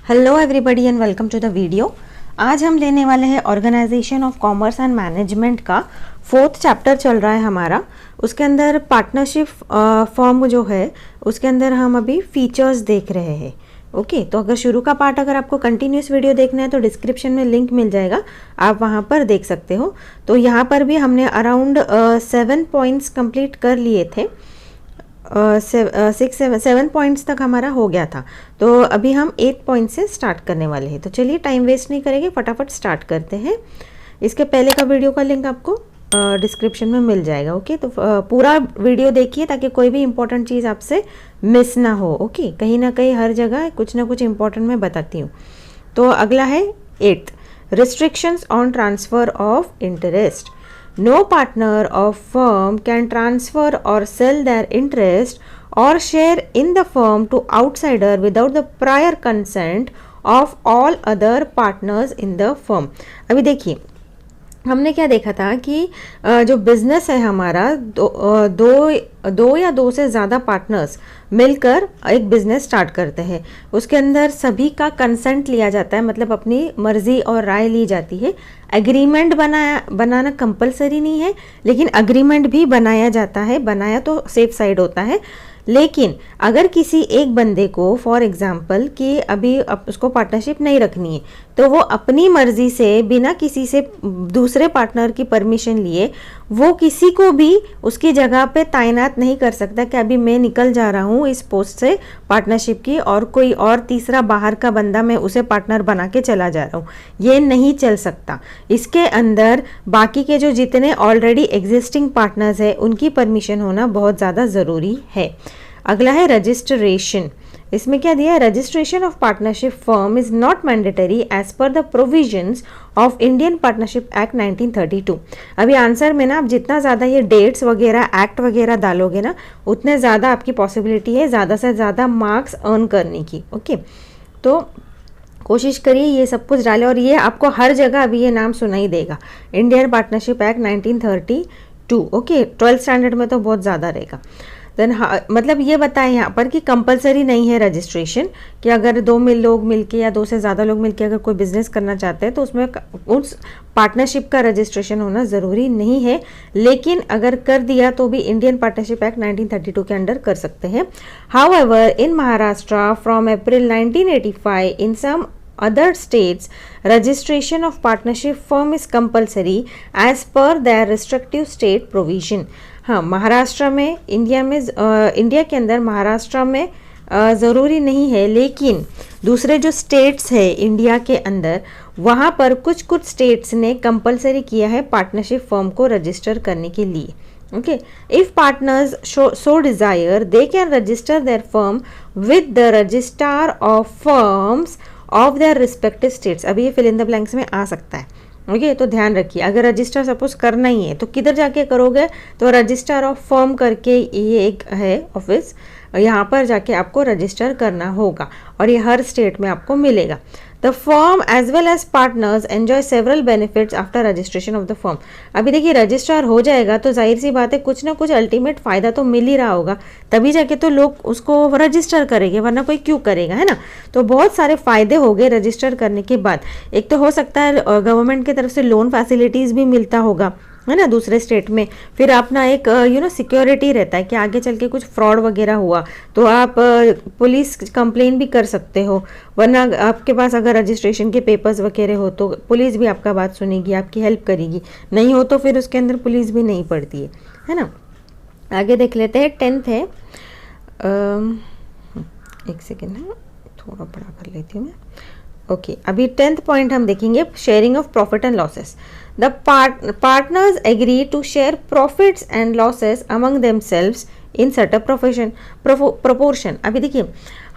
Hello everybody and welcome to the video. आज हम लेने वाले हैं organisation of commerce and management का 4th चैप्टर चल रहा है हमारा। उसके अंदर पार्टनरशिप फॉर्म जो है उसके अंदर हम अभी फीचर्स देख रहे हैं। ओके, तो अगर शुरू का पार्ट अगर आपको कंटिन्यूस वीडियो देखना है तो डिस्क्रिप्शन में लिंक मिल जाएगा, आप वहाँ पर देख सकते हो। तो यहाँ पर भी हमने अराउंड 7 पॉइंट्स कंप्लीट कर लिए थे। 7 पॉइंट्स तक हमारा हो गया था, तो अभी हम 8 पॉइंट से स्टार्ट करने वाले हैं। तो चलिए टाइम वेस्ट नहीं करेंगे, फटाफट स्टार्ट करते हैं। इसके पहले का वीडियो का लिंक आपको डिस्क्रिप्शन में मिल जाएगा। ओके, तो पूरा वीडियो देखिए ताकि कोई भी इंपॉर्टेंट चीज़ आपसे मिस ना हो। ओके, कहीं ना कहीं हर जगह कुछ ना कुछ इंपॉर्टेंट मैं बताती हूँ। तो अगला है 8th, restrictions on transfer of interest. No partner of firm can transfer or sell their interest or share in the firm to outsider without the prior consent of all other partners in the firm। अभी देखिए हमने क्या देखा था कि जो business है हमारा दो या दो से ज़्यादा पार्टनर्स मिलकर एक बिजनेस स्टार्ट करते हैं। उसके अंदर सभी का कंसेंट लिया जाता है, मतलब अपनी मर्जी और राय ली जाती है। एग्रीमेंट बनाना कंपलसरी नहीं है, लेकिन एग्रीमेंट भी बनाया जाता है। बनाया तो सेफ साइड होता है, लेकिन अगर किसी एक बंदे को फॉर एग्जांपल कि अभी उसको पार्टनरशिप नहीं रखनी है, तो वो अपनी मर्जी से बिना किसी से दूसरे पार्टनर की परमिशन लिए वो किसी को भी उसकी जगह पे तैनात नहीं कर सकता कि अभी मैं निकल जा रहा हूँ इस पोस्ट से पार्टनरशिप की, और कोई और तीसरा बाहर का बंदा मैं उसे पार्टनर बना के चला जा रहा हूँ, ये नहीं चल सकता। इसके अंदर बाकी के जो जितने ऑलरेडी एग्जिस्टिंग पार्टनर्स हैं उनकी परमिशन होना बहुत ज़्यादा ज़रूरी है। अगला है रजिस्ट्रेशन। इसमें क्या दिया है, registration of partnership firm is not mandatory as per the provisions of Indian Partnership Act 1932। अभी आंसर में ना आप जितना ज़्यादा ये डेट्स वगैरह एक्ट वगैरह डालोगे ना, उतने ज़्यादा आपकी पॉसिबिलिटी है ज़्यादा से ज़्यादा मार्क्स अर्न करने की। ओके, तो कोशिश करिए ये सब कुछ डालें, और ये आपको हर जगह अभी ये नाम सुनाई देगा, Indian Partnership Act 1932। Okay, 12th standard में तो बहुत ज़्यादा रहेगा। देन मतलब ये बताएं यहाँ पर कि कंपलसरी नहीं है रजिस्ट्रेशन, कि अगर लोग मिलके या 2 से ज़्यादा लोग मिलके अगर कोई बिजनेस करना चाहते हैं तो उसमें उस पार्टनरशिप का रजिस्ट्रेशन होना ज़रूरी नहीं है, लेकिन अगर कर दिया तो भी इंडियन पार्टनरशिप एक्ट 1932 के अंडर कर सकते हैं। However in Maharashtra from April 1985 in some other states registration of partnership firm is compulsory as per their respective state provision। हाँ, महाराष्ट्र में इंडिया के अंदर महाराष्ट्र में ज़रूरी नहीं है, लेकिन दूसरे जो स्टेट्स है इंडिया के अंदर वहाँ पर कुछ स्टेट्स ने कंपलसरी किया है पार्टनरशिप फर्म को रजिस्टर करने के लिए। Okay, if partners so desire, they can register their firm with the registrar of firms of their respective states। अभी ये फिल इन द ब्लैंक्स में आ सकता है। ओके, तो ध्यान रखिए, अगर रजिस्टर सपोज करना ही है तो किधर जाके करोगे, तो रजिस्टर ऑफ फर्म करके ये एक है ऑफिस, यहाँ पर जाके आपको रजिस्टर करना होगा, और ये हर स्टेट में आपको मिलेगा। The firm as well as partners enjoy several benefits after registration of the firm। अभी देखिए रजिस्ट्रार हो जाएगा तो जाहिर सी बात है कुछ ना कुछ अल्टीमेट फ़ायदा तो मिल ही रहा होगा, तभी जाके तो लोग उसको रजिस्टर करेंगे, वरना कोई क्यों करेगा, है ना। तो बहुत सारे फ़ायदे हो गए रजिस्टर करने के बाद। एक तो हो सकता है गवर्नमेंट की तरफ से लोन फैसिलिटीज़ भी मिलता होगा, है ना, दूसरे स्टेट में। फिर अपना एक सिक्योरिटी रहता है कि आगे चल के कुछ फ्रॉड वगैरह हुआ तो आप पुलिस कंप्लेन भी कर सकते हो, वरना आपके पास अगर रजिस्ट्रेशन के पेपर्स वगैरह हो तो पुलिस भी आपका बात सुनेगी, आपकी हेल्प करेगी। नहीं हो तो फिर उसके अंदर पुलिस भी नहीं पड़ती है ना। आगे देख लेते हैं 10th है। एक सेकेंड है, थोड़ा बड़ा कर लेती हूँ मैं। ओके, अभी 10th पॉइंट हम देखेंगे, sharing of profit and losses. The partners agree to share profits and losses among themselves in certain proportion। अभी देखिए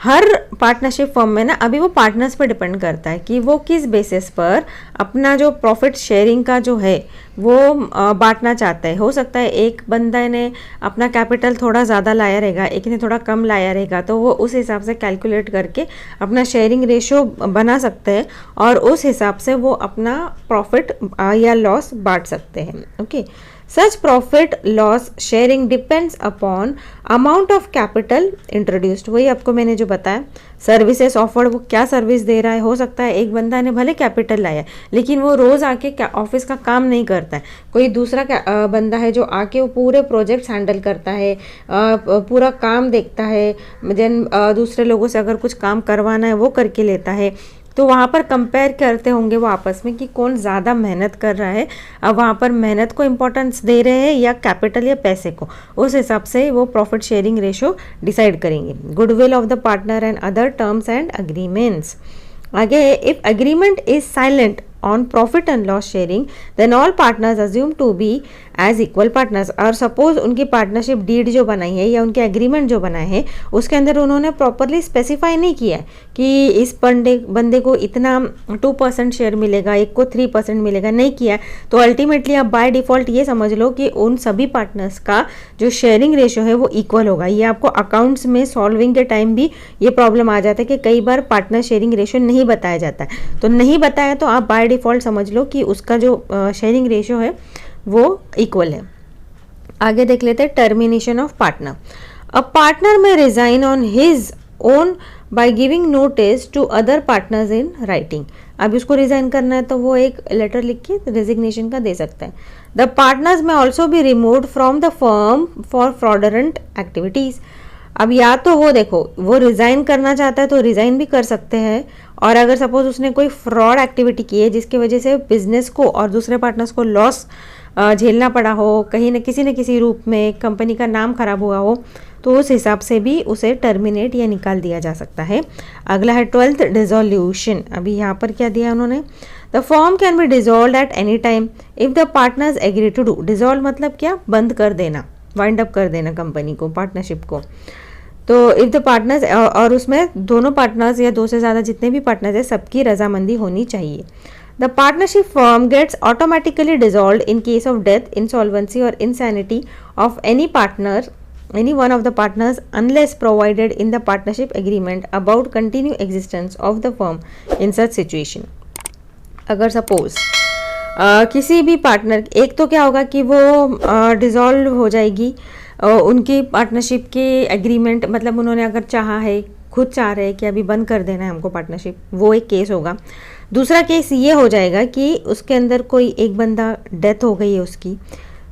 हर पार्टनरशिप फर्म में ना अभी वो पार्टनर्स पर डिपेंड करता है कि वो किस बेसिस पर अपना जो प्रॉफिट शेयरिंग का जो है वो बांटना चाहता है। हो सकता है एक बंदा ने अपना कैपिटल थोड़ा ज़्यादा लाया रहेगा, एक ने थोड़ा कम लाया रहेगा, तो वो उस हिसाब से कैलकुलेट करके अपना शेयरिंग रेशो बना सकते हैं और उस हिसाब से वो अपना प्रॉफिट या लॉस बांट सकते हैं। Okay, such profit loss sharing depends upon amount of capital introduced. वही आपको मैंने जो बताया, सर्विसेज ऑफर्ड, वो क्या सर्विस दे रहा है। हो सकता है एक बंदा ने भले कैपिटल लाया लेकिन वो रोज आके ऑफिस का काम नहीं करता है, कोई दूसरा बंदा है जो आके वो पूरे प्रोजेक्ट्स हैंडल करता है, पूरा काम देखता है, देन दूसरे लोगों से अगर कुछ काम करवाना है वो करके लेता है। तो वहाँ पर कंपेयर करते होंगे वो आपस में कि कौन ज़्यादा मेहनत कर रहा है। अब वहाँ पर मेहनत को इम्पोर्टेंस दे रहे हैं या कैपिटल या पैसे को, उस हिसाब से वो प्रॉफिट शेयरिंग रेशो डिसाइड करेंगे। Goodwill of the partner and other terms and agreements. आगे, if agreement is silent on profit and loss sharing then all partners assume to be as equal partners। और suppose उनकी partnership deed जो बनाई है या उनके agreement जो बनाए हैं उसके अंदर उन्होंने प्रॉपरली स्पेसिफाई नहीं किया है कि इस बंदे को इतना 2% शेयर मिलेगा, एक को 3% मिलेगा, नहीं किया है, तो अल्टीमेटली आप बाय डिफॉल्ट ये समझ लो कि उन सभी पार्टनर्स का जो शेयरिंग रेशो है वो इक्वल होगा। ये आपको अकाउंट्स में सॉल्विंग के टाइम भी ये प्रॉब्लम आ जाता है कि कई बार पार्टनर शेयरिंग रेशो नहीं बताया जाता है, तो नहीं बताया तो आप बाय डिफॉल्ट समझ लो कि उसका जो शेयरिंग रेशो है वो इक्वल है। आगे देख लेते हैं termination of partner. A partner may resign on his own by giving notice to other partners in writing. अब उसको रिजाइन करना है तो वो एक लेटर लिख के रेजिग्नेशन का दे सकता है। The partners may also be removed from the firm for fraudulent activities. अब या तो वो देखो वो रिजाइन करना चाहता है तो रिजाइन भी कर सकते हैं, और अगर सपोज उसने कोई फ्रॉड एक्टिविटी की है जिसकी वजह से बिजनेस को और दूसरे पार्टनर्स को लॉस झेलना पड़ा हो, कहीं न किसी रूप में कंपनी का नाम खराब हुआ हो, तो उस हिसाब से भी उसे टर्मिनेट या निकाल दिया जा सकता है। अगला है 12th डिसोल्यूशन। अभी यहाँ पर क्या दिया उन्होंने, the firm can be dissolved at any time if the partners agree to do. Dissolve मतलब क्या, बंद कर देना, वाइंड अप कर देना कंपनी को, पार्टनरशिप को। तो इफ द पार्टनर्स, और उसमें दोनों पार्टनर्स या दो से ज़्यादा जितने भी पार्टनर्स हैं सबकी रजामंदी होनी चाहिए। The partnership firm gets automatically dissolved in case of death, insolvency और insanity of any partner, any one of the partners unless provided in the partnership agreement about continued existence of the firm in such situation। अगर suppose किसी भी partner, एक तो क्या होगा कि वो डिसॉल्व हो जाएगी उनकी पार्टनरशिप के एग्रीमेंट, मतलब उन्होंने अगर चाहा है, खुद चाह रहे हैं कि अभी बंद कर देना है हमको पार्टनरशिप, वो एक केस होगा। दूसरा केस ये हो जाएगा कि उसके अंदर कोई एक बंदा डेथ हो गई है उसकी,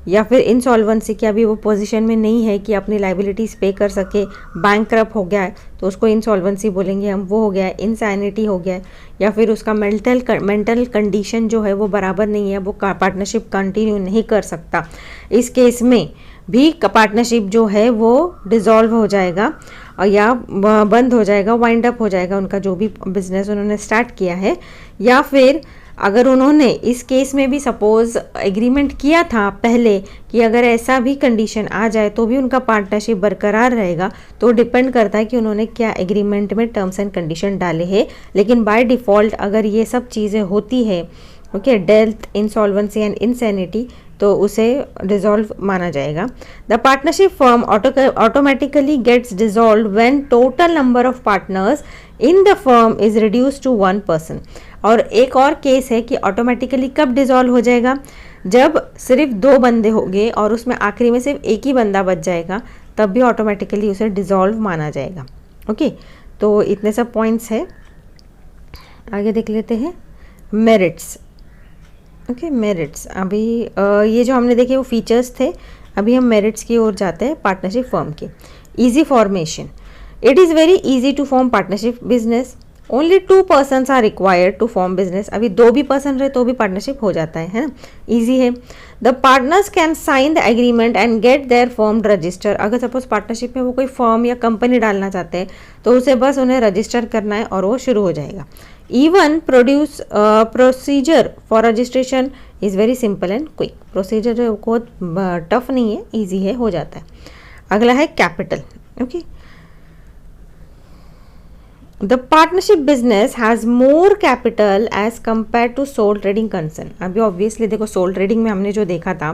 या फिर इंसॉल्वेंसी की, अभी वो पोजीशन में नहीं है कि अपनी लाइबिलिटीज़ पे कर सके, बैंकक्रप्ट हो गया है तो उसको इंसॉल्वेंसी बोलेंगे हम, वो हो गया है। इंसैनिटी हो गया है, या फिर उसका मेंटल कंडीशन जो है वो बराबर नहीं है, वो पार्टनरशिप कंटिन्यू नहीं कर सकता। इस केस में भी पार्टनरशिप जो है वो डिसॉल्व हो जाएगा और या बंद हो जाएगा, वाइंड अप हो जाएगा उनका जो भी बिजनेस उन्होंने स्टार्ट किया है। या फिर अगर उन्होंने इस केस में भी सपोज एग्रीमेंट किया था पहले कि अगर ऐसा भी कंडीशन आ जाए तो भी उनका पार्टनरशिप बरकरार रहेगा, तो डिपेंड करता है कि उन्होंने क्या एग्रीमेंट में टर्म्स एंड कंडीशन डाले हैं। लेकिन बाय डिफ़ॉल्ट अगर ये सब चीज़ें होती है, okay, death, insolvency and insanity, तो उसे डिसॉल्व माना जाएगा। The partnership firm automatically gets dissolve when total number of partners in the firm is reduce to 1 person. और एक और केस है कि ऑटोमेटिकली कब डिसॉल्व हो जाएगा, जब सिर्फ 2 बंदे होंगे और उसमें आखिरी में सिर्फ एक ही बंदा बच जाएगा, तब भी ऑटोमेटिकली उसे डिसॉल्व माना जाएगा। ओके, तो इतने सब पॉइंट्स है। आगे देख लेते हैं मेरिट्स। Okay, merits. अभी ये जो हमने देखे वो फीचर्स थे, अभी हम मेरिट्स की ओर जाते हैं पार्टनरशिप फर्म के। Easy formation, it is very easy to form partnership business, only 2 persons are required to form business. अभी 2 भी पर्सन रहे तो भी पार्टनरशिप हो जाता है ना, ईजी है। The partners can sign the agreement and get their firm register. अगर सपोज पार्टनरशिप में वो कोई फर्म या कंपनी डालना चाहते हैं तो उसे बस उन्हें रजिस्टर करना है और वो शुरू हो जाएगा। Even procedure for registration is very simple and quick. Procedure बहुत टफ नहीं है, ईजी है, हो जाता है। अगला है capital. Okay, The partnership business has more capital as compared to sole trading concern। अभी ऑब्वियसली देखो सोल ट्रेडिंग में हमने जो देखा था,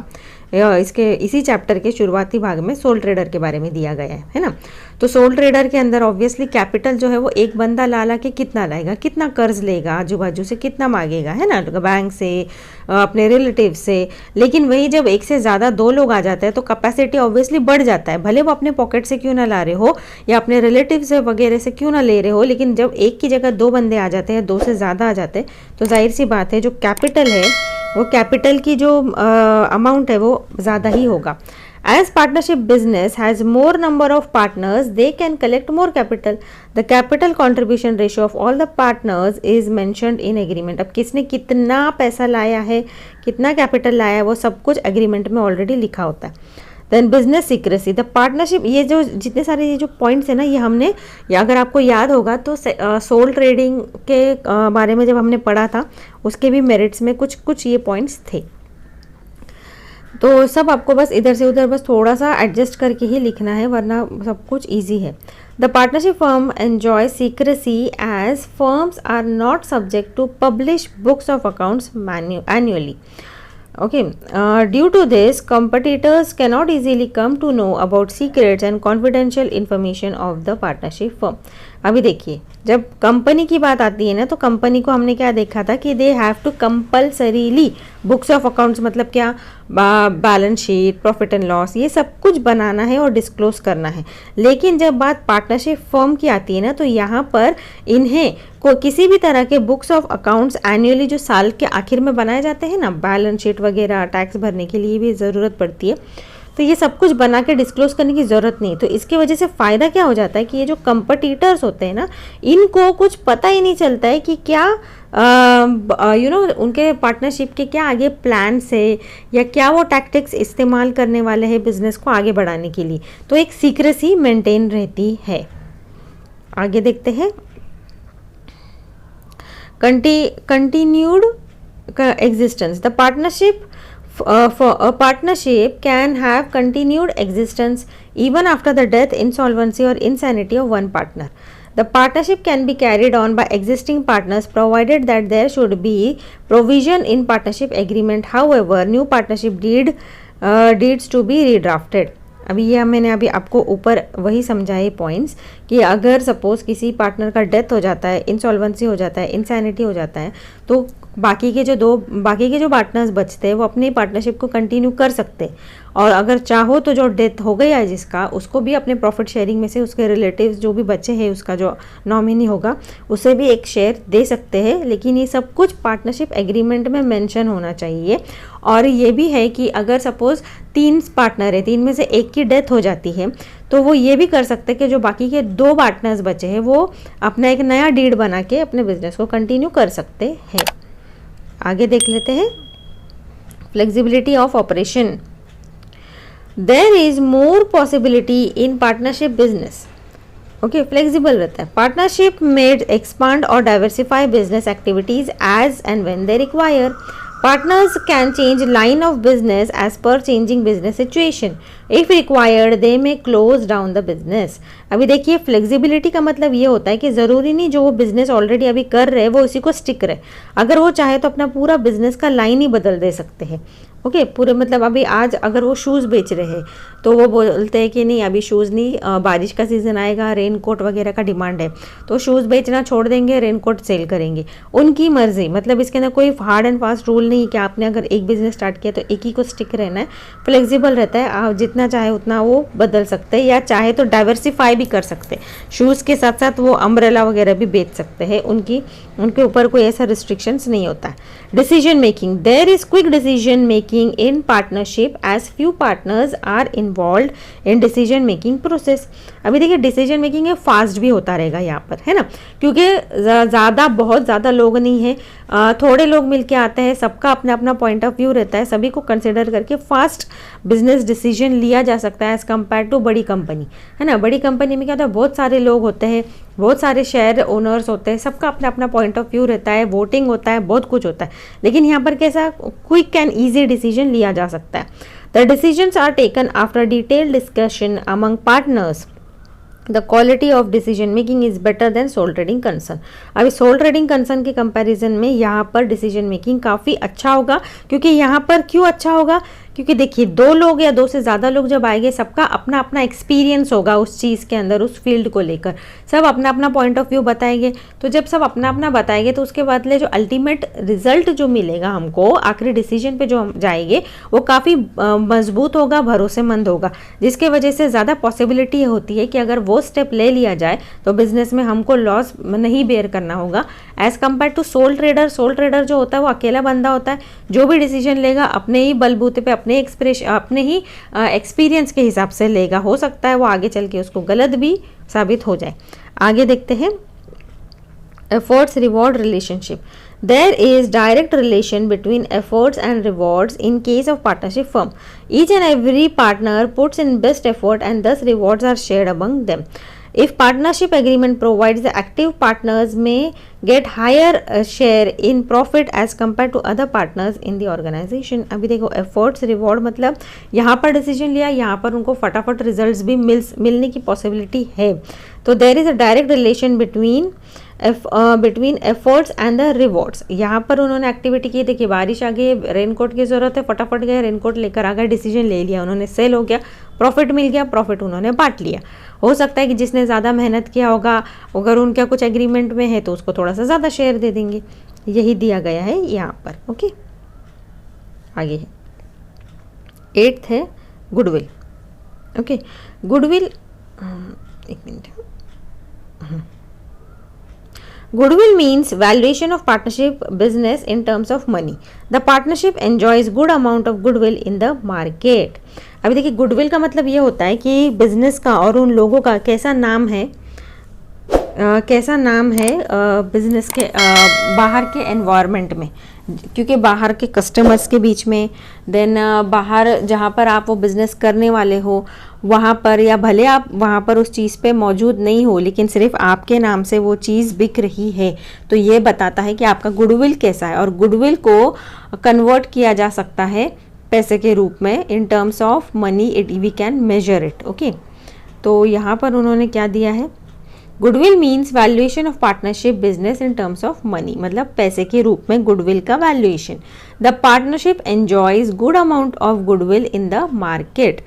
इसके इसी चैप्टर के शुरुआती भाग में सोल ट्रेडर के बारे में दिया गया है ना। तो सोल ट्रेडर के अंदर ऑब्वियसली कैपिटल जो है वो एक बंदा ला के कितना लाएगा, कितना कर्ज लेगा, आजू बाजू से कितना मांगेगा, है ना, बैंक से, अपने रिलेटिव से। लेकिन वही जब एक से ज़्यादा दो लोग आ जाते हैं तो कैपेसिटी ऑब्वियसली बढ़ जाता है, भले वो अपने पॉकेट से क्यों ना ला रहे हो या अपने रिलेटिव से वगैरह से क्यों ना ले रहे हो, लेकिन जब एक की जगह दो बंदे आ जाते हैं, दो से ज़्यादा आ जाते हैं, तो जाहिर सी बात है जो कैपिटल है वो कैपिटल की जो अमाउंट है वो ज़्यादा ही होगा। As partnership business has more number of partners, they can collect more capital. The capital contribution ratio of all the partners is mentioned in agreement. अब किसने कितना पैसा लाया है, कितना कैपिटल लाया है, वो सब कुछ एग्रीमेंट में ऑलरेडी लिखा होता है। Then business secrecy, the partnership, ये जो जितने सारे ये जो पॉइंट्स है ना, ये हमने, या अगर आपको याद होगा तो सोल ट्रेडिंग के बारे में जब हमने पढ़ा था उसके भी मेरिट्स में कुछ कुछ ये पॉइंट्स थे। तो सब आपको बस इधर से उधर बस थोड़ा सा एडजस्ट करके ही लिखना है, वरना सब कुछ इजी है। The partnership firm enjoy secrecy as firms are not subject to publish books of accounts annually. Okay, due to this, competitors cannot easily come to know about secrets and confidential information of the partnership firm. अभी देखिए, जब company की बात आती है ना, तो company को हमने क्या देखा था कि they have to compulsorily books of accounts, मतलब क्या, balance sheet, profit and loss, ये सब कुछ बनाना है और डिस्क्लोज करना है। लेकिन जब बात पार्टनरशिप फर्म की आती है ना, तो यहाँ पर इन्हें को किसी भी तरह के बुक्स ऑफ अकाउंट्स एनुअली जो साल के आखिर में बनाए जाते हैं ना, बैलेंस शीट वगैरह, टैक्स भरने के लिए भी ज़रूरत पड़ती है, तो ये सब कुछ बना के डिस्क्लोज करने की ज़रूरत नहीं। तो इसकी वजह से फ़ायदा क्या हो जाता है कि ये जो कंपटीटर्स होते हैं ना, इनको कुछ पता ही नहीं चलता है कि क्या उनके पार्टनरशिप के क्या आगे प्लान्स है, या क्या वो टैक्टिक्स इस्तेमाल करने वाले हैं बिजनेस को आगे बढ़ाने के लिए। तो एक सीक्रेसी मेंटेन रहती है। आगे देखते हैं, continued existence. The partnership for a partnership can have continued existence even after the death, insolvency or insanity of one partner. The partnership can be carried on by existing partners provided that there should be provision in partnership agreement. However, new partnership deeds to be redrafted. अभी ये मैंने अभी आपको ऊपर वही समझाए points कि अगर सपोज़ किसी पार्टनर का डेथ हो जाता है, इंसॉल्वेंसी हो जाता है, इंसैनिटी हो जाता है, तो बाकी के जो पार्टनर्स बचते हैं वो अपनी पार्टनरशिप को कंटिन्यू कर सकते हैं। और अगर चाहो तो जो डेथ हो गया है जिसका, उसको भी अपने प्रॉफिट शेयरिंग में से उसके रिलेटिव्स जो भी बच्चे हैं, उसका जो नॉमिनी होगा, उसे भी एक शेयर दे सकते हैं। लेकिन ये सब कुछ पार्टनरशिप एग्रीमेंट में मेंशन होना चाहिए। और ये भी है कि अगर सपोज़ 3 पार्टनर है, 3 में से एक की डेथ हो जाती है, तो वो ये भी कर सकते हैं कि जो बाकी के 2 पार्टनर्स बचे हैं वो अपना एक नया डीड बना के अपने बिजनेस को कंटिन्यू कर सकते हैं। आगे देख लेते हैं, flexibility of operation. There is more possibility in partnership business. Okay, flexible रहता है। पार्टनरशिप मेड एक्सपांड और diversify business activities as and when they require. Partners can change line of business as per changing business situation. If required, they may close down the business. अभी देखिए, flexibility का मतलब ये होता है कि ज़रूरी नहीं जो वो बिज़नेस ऑलरेडी अभी कर रहे हैं वो उसी को स्टिक रहे। अगर वो चाहे तो अपना पूरा बिजनेस का लाइन ही बदल दे सकते हैं। ओके, पूरे मतलब अभी आज अगर वो शूज़ बेच रहे हैं तो वो बोलते हैं कि नहीं अभी शूज़ नहीं, बारिश का सीज़न आएगा, रेन कोट वगैरह का डिमांड है, तो शूज़ बेचना छोड़ देंगे, रेन कोट सेल करेंगे। उनकी मर्जी, मतलब इसके अंदर कोई हार्ड एंड फास्ट रूल नहीं कि आपने अगर एक बिज़नेस स्टार्ट किया तो एक ही को स्टिक रहना है। फ्लेक्सिबल रहता है, आप जितना चाहे उतना वो बदल सकते हैं, या चाहे तो डाइवर्सिफाई भी कर सकते हैं। शूज़ के साथ साथ वो अम्ब्रेला वगैरह भी बेच सकते हैं, उनके ऊपर कोई ऐसा रिस्ट्रिक्शंस नहीं होता है। Decision making, there is quick decision making in partnership as few partners are involved in decision making process. अभी देखिए, डिसीजन मेकिंग है फास्ट भी होता रहेगा यहाँ पर, है ना, क्योंकि बहुत ज़्यादा लोग नहीं है, थोड़े लोग मिलके आते हैं, सबका अपना अपना पॉइंट ऑफ व्यू रहता है, सभी को कंसिडर करके फास्ट बिजनेस डिसीजन लिया जा सकता है एज़ कम्पेयर टू बड़ी कंपनी, है ना। बड़ी कंपनी में क्या होता है, बहुत सारे लोग होते हैं, बहुत सारे शेयर ओनर्स होते हैं, सबका अपना अपना पॉइंट ऑफ व्यू रहता है, वोटिंग होता है, बहुत कुछ होता है। लेकिन यहाँ पर कैसा क्विक एंड ईजी डिसीजन लिया जा सकता है। The decisions are taken after detailed discussion among partners. The quality of decision making is better than sole trading concern. अभी सोल ट्रेडिंग कंसर्न के कंपैरिजन में यहाँ पर डिसीजन मेकिंग काफ़ी अच्छा होगा, क्योंकि यहाँ पर क्यों अच्छा होगा, क्योंकि देखिए 2 लोग या 2 से ज़्यादा लोग जब आएंगे, सबका अपना अपना एक्सपीरियंस होगा उस चीज़ के अंदर, उस फील्ड को लेकर, सब अपना अपना पॉइंट ऑफ व्यू बताएंगे। तो जब सब अपना अपना बताएंगे तो उसके बदले जो अल्टीमेट रिजल्ट जो मिलेगा हमको, आखिरी डिसीजन पे जो हम जाएंगे, वो काफ़ी मजबूत होगा, भरोसेमंद होगा, जिसके वजह से ज़्यादा पॉसिबिलिटी होती है कि अगर वो स्टेप ले लिया जाए तो बिजनेस में हमको लॉस नहीं बेयर करना होगा, as compare to sole trader. Sole trader जो होता है वो अकेला बंदा होता है, जो भी डिसीजन लेगा अपने ही बलबूते पे, अपने ही एक्सपीरियंस के हिसाब से लेगा। हो सकता है वो आगे चल के उसको गलत भी साबित हो जाए। आगे देखते हैं efforts reward relationship. There is direct relation between efforts and rewards in case of partnership firm. Each and every partner puts in best effort and thus rewards are shared among them. If partnership agreement provides, the active partners may get higher share in profit as compared to other partners in the organization. अभी देखो efforts reward मतलब यहाँ पर decision लिया, यहाँ पर उनको फटाफट रिजल्ट्स भी मिलने की पॉसिबिलिटी है। तो there is a direct relation between efforts and the rewards. यहाँ पर उन्होंने एक्टिविटी की, देखिए बारिश आ गई, रेनकोट की ज़रूरत है, फटाफट गए रेनकोट लेकर आ गए, डिसीजन ले लिया उन्होंने, सेल हो गया, प्रॉफिट मिल गया, प्रॉफिट उन्होंने बांट लिया। हो सकता है कि जिसने ज़्यादा मेहनत किया होगा, अगर उनका कुछ एग्रीमेंट में है तो उसको थोड़ा सा ज़्यादा शेयर दे देंगे। यही दिया गया है यहाँ पर। ओके, आगे है 8th है गुडविल। ओके, गुडविल, एक minute. Goodwill means valuation of partnership business in terms of money. The partnership enjoys good amount of goodwill in the market. अभी देखिए गुडविल का मतलब ये होता है कि बिजनेस का और उन लोगों का कैसा नाम है, बिजनेस के बाहर के एनवायरनमेंट में, क्योंकि बाहर के कस्टमर्स के बीच में, देन बाहर जहाँ पर आप वो बिज़नेस करने वाले हो वहाँ पर, या भले आप वहाँ पर उस चीज़ पे मौजूद नहीं हो लेकिन सिर्फ आपके नाम से वो चीज़ बिक रही है, तो ये बताता है कि आपका गुडविल कैसा है। और गुडविल को कन्वर्ट किया जा सकता है पैसे के रूप में, in terms of money it we can measure it. Okay, तो यहाँ पर उन्होंने क्या दिया है, goodwill means valuation of partnership business in terms of money, मतलब पैसे के रूप में गुडविल का वैल्यूएशन। The partnership enjoys good amount of goodwill in the market.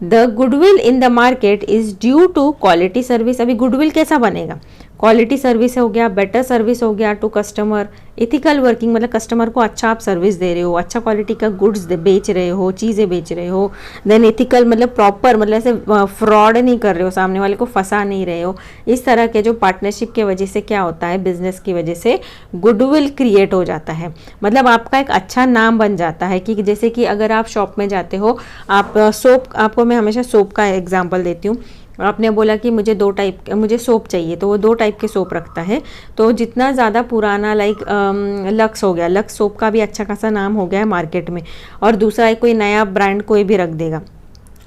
The goodwill in the market is due to quality service. अभी goodwill कैसा बनेगा, क्वालिटी सर्विस हो गया, बेटर सर्विस हो गया टू कस्टमर, इथिकल वर्किंग मतलब कस्टमर को अच्छा आप सर्विस दे रहे हो, अच्छा क्वालिटी का गुड्स बेच रहे हो, चीज़ें बेच रहे हो। देन इथिकल मतलब प्रॉपर, मतलब ऐसे फ्रॉड नहीं कर रहे हो, सामने वाले को फंसा नहीं रहे हो। इस तरह के जो पार्टनरशिप की वजह से क्या होता है, बिजनेस की वजह से गुडविल क्रिएट हो जाता है, मतलब आपका एक अच्छा नाम बन जाता है। कि जैसे कि अगर आप शॉप में जाते हो, आप सोप, आपको मैं हमेशा सोप का एग्जाम्पल देती हूँ। आपने बोला कि मुझे सोप चाहिए, तो वो 2 टाइप के सोप रखता है। तो जितना ज़्यादा पुराना, लाइक लक्स हो गया, लक्स सोप का भी अच्छा खासा नाम हो गया है मार्केट में, और दूसरा कोई नया ब्रांड कोई भी रख देगा,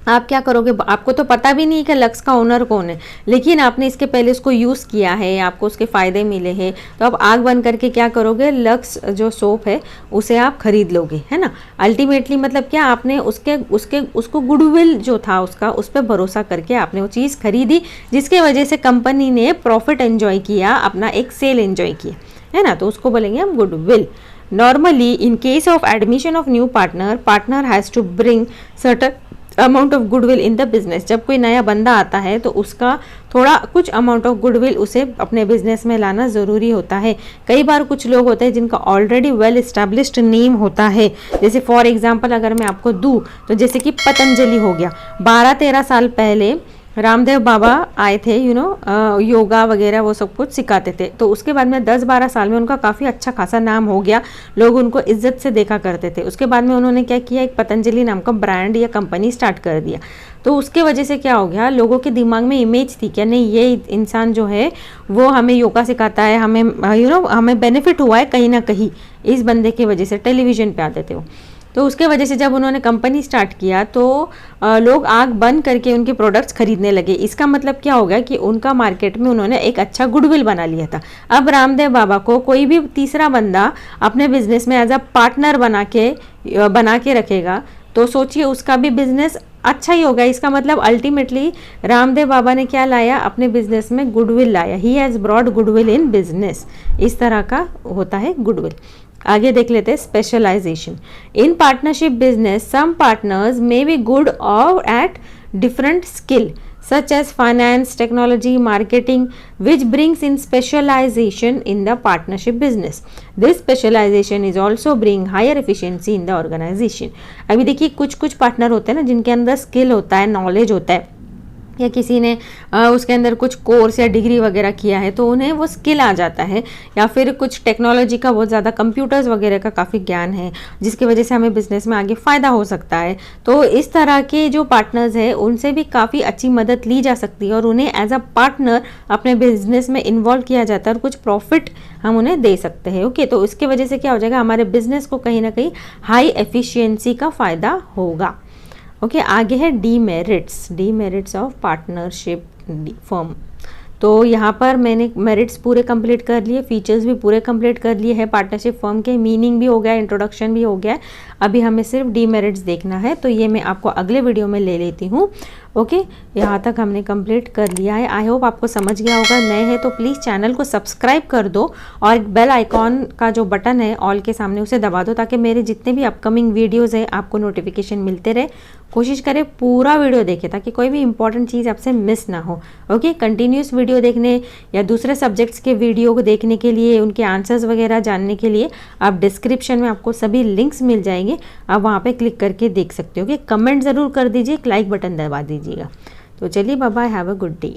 आप क्या करोगे, आपको तो पता भी नहीं कि लक्स का ओनर कौन है, लेकिन आपने इसके पहले उसको यूज़ किया है, आपको उसके फ़ायदे मिले हैं, तो आप आग बंद करके क्या करोगे, लक्स जो सोप है उसे आप खरीद लोगे, है ना। अल्टीमेटली मतलब क्या, आपने उसको गुडविल जो था उसका, उस पर भरोसा करके आपने वो चीज़ खरीदी, जिसके वजह से कंपनी ने प्रॉफिट एंजॉय किया, अपना एक सेल एंजॉय किया, है ना, तो उसको बोलेंगे हम goodwill. Normally in case of admission of new partner has to bring certain amount of goodwill in the business. जब कोई नया बंदा आता है तो उसका थोड़ा कुछ अमाउंट ऑफ गुडविल उसे अपने बिजनेस में लाना ज़रूरी होता है। कई बार कुछ लोग होते हैं जिनका ऑलरेडी वेल इस्टेब्लिश्ड नेम होता है, जैसे फॉर एग्जांपल अगर मैं आपको दूँ तो जैसे कि पतंजलि हो गया, 12-13 साल पहले रामदेव बाबा आए थे, योगा वगैरह वो सब कुछ सिखाते थे। तो उसके बाद में 10-12 साल में उनका काफ़ी अच्छा खासा नाम हो गया, लोग उनको इज्जत से देखा करते थे। उसके बाद में उन्होंने क्या किया, एक पतंजलि नाम का ब्रांड या कंपनी स्टार्ट कर दिया। तो उसके वजह से क्या हो गया, लोगों के दिमाग में इमेज थी क्या, नहीं ये इंसान जो है वो हमें योगा सिखाता है, हमें हमें बेनिफिट हुआ है कहीं ना कहीं इस बंदे की वजह से, टेलीविज़न पे आते थे वो। तो उसके वजह से जब उन्होंने कंपनी स्टार्ट किया तो लोग आंख बंद करके उनके प्रोडक्ट्स खरीदने लगे। इसका मतलब क्या हो गया कि उनका मार्केट में उन्होंने एक अच्छा गुडविल बना लिया था। अब रामदेव बाबा को कोई भी तीसरा बंदा अपने बिजनेस में एज अ पार्टनर बना के रखेगा तो सोचिए उसका भी बिजनेस अच्छा ही होगा। इसका मतलब अल्टीमेटली रामदेव बाबा ने क्या लाया, अपने बिजनेस में गुडविल लाया। He has brought goodwill in business. इस तरह का होता है गुडविल। आगे देख लेते हैं specialisation. In partnership business some partners may be good और at different skill such as finance, technology, marketing, which brings in specialization in the partnership business. This specialization is also bring higher efficiency in the organization. अभी देखिए कुछ कुछ partner होते हैं ना जिनके अंदर स्किल होता है, नॉलेज होता है, या किसी ने उसके अंदर कुछ कोर्स या डिग्री वगैरह किया है तो उन्हें वो स्किल आ जाता है, या फिर कुछ टेक्नोलॉजी का बहुत ज़्यादा, कंप्यूटर्स वगैरह का काफ़ी ज्ञान है जिसकी वजह से हमें बिजनेस में आगे फ़ायदा हो सकता है। तो इस तरह के जो पार्टनर्स हैं उनसे भी काफ़ी अच्छी मदद ली जा सकती है और उन्हें एज अ पार्टनर अपने बिजनेस में इन्वॉल्व किया जाता है और कुछ प्रॉफिट हम उन्हें दे सकते हैं। ओके, तो उसकी वजह से क्या हो जाएगा, हमारे बिजनेस को कहीं ना कहीं हाई एफिशिएंसी का फ़ायदा होगा। ओके, आगे है डीमेरिट्स ऑफ पार्टनरशिप फर्म। तो यहाँ पर मैंने मेरिट्स पूरे कंप्लीट कर लिए, फीचर्स भी पूरे कंप्लीट कर लिए हैं पार्टनरशिप फर्म के, मीनिंग भी हो गया, इंट्रोडक्शन भी हो गया। अभी हमें सिर्फ डीमेरिट्स देखना है, तो ये मैं आपको अगले वीडियो में ले लेती हूँ। ओके, यहाँ तक हमने कंप्लीट कर लिया है। आई होप आपको समझ गया होगा। नए हैं तो प्लीज़ चैनल को सब्सक्राइब कर दो और बेल आइकॉन का जो बटन है ऑल के सामने उसे दबा दो ताकि मेरे जितने भी अपकमिंग वीडियोज़ हैं आपको नोटिफिकेशन मिलते रहे। कोशिश करें पूरा वीडियो देखें ताकि कोई भी इंपॉर्टेंट चीज़ आपसे मिस ना हो। ओके, कंटिन्यूस वीडियो देखने या दूसरे सब्जेक्ट्स के वीडियो को देखने के लिए, उनके आंसर्स वगैरह जानने के लिए आप डिस्क्रिप्शन में आपको सभी लिंक्स मिल जाएंगे, आप वहाँ पे क्लिक करके देख सकते हो। ओके, कमेंट ज़रूर कर दीजिए, एक लाइक बटन दबा दीजिएगा। तो चलिए, bye bye, have a good day.